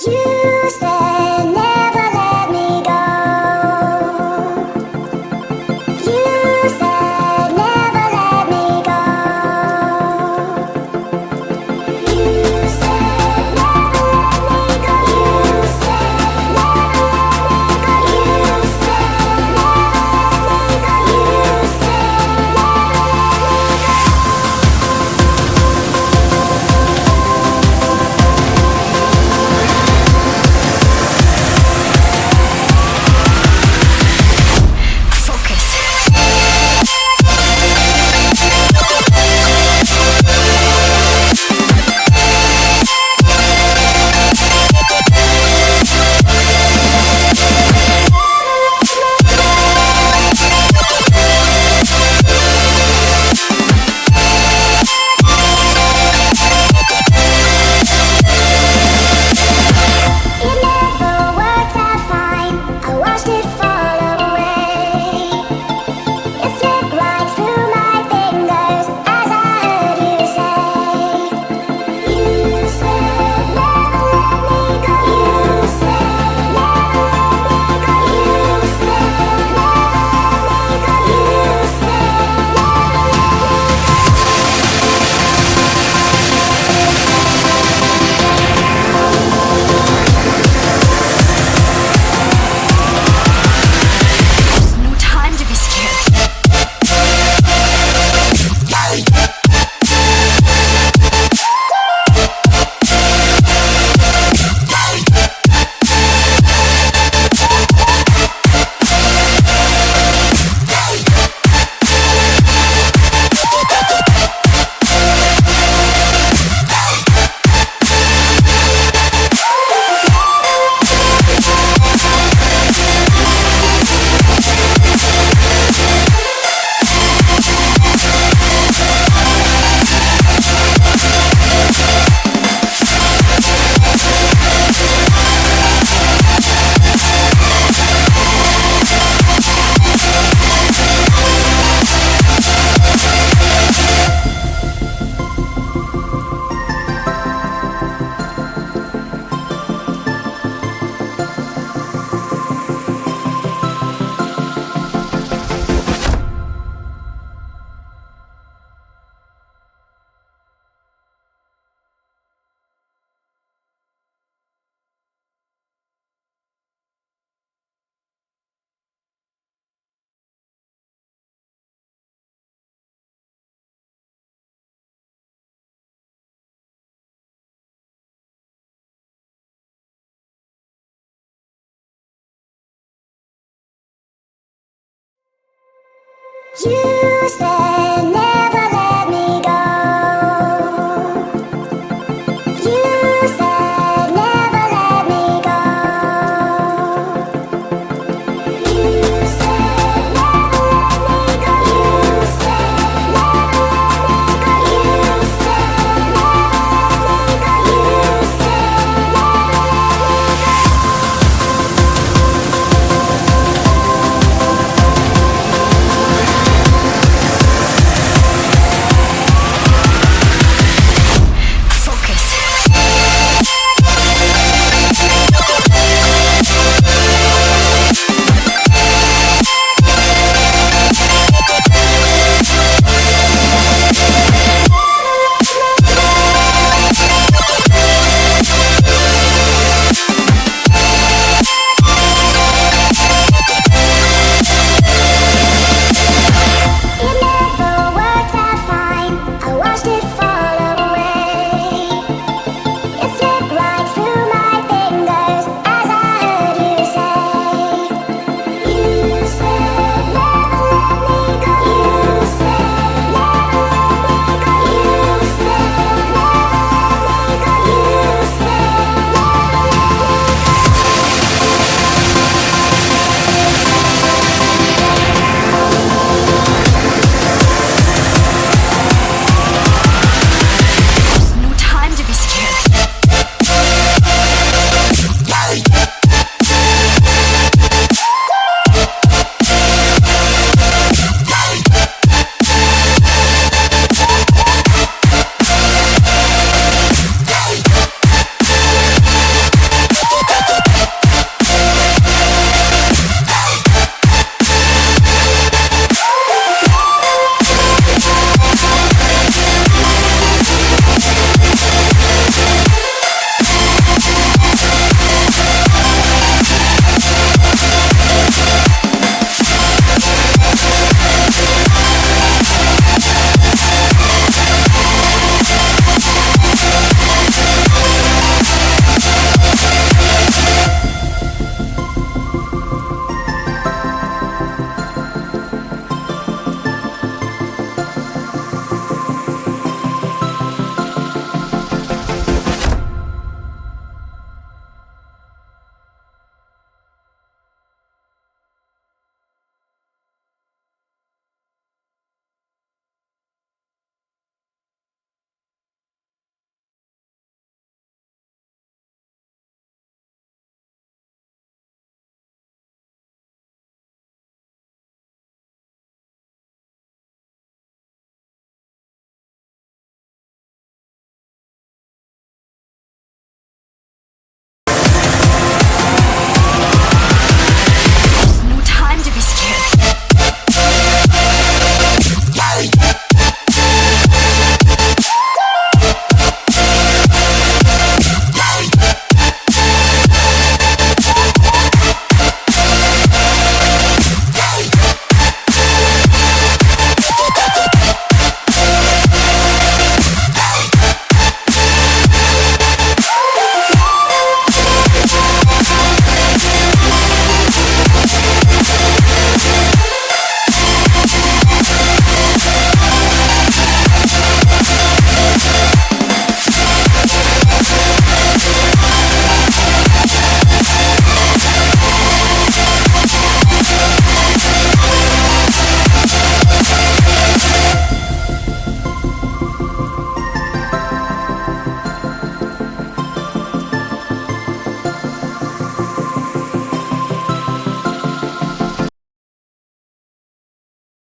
You said never let me go. You said never let me go. You said never let me go. You said never let me go. You said never let me go. You said it never worked out fine. I watched it fall away. It slipped right through my fingers as I heard you say. You said never let me go. You said never let me go. You said never let me go. You said There's no time to be scared. you said never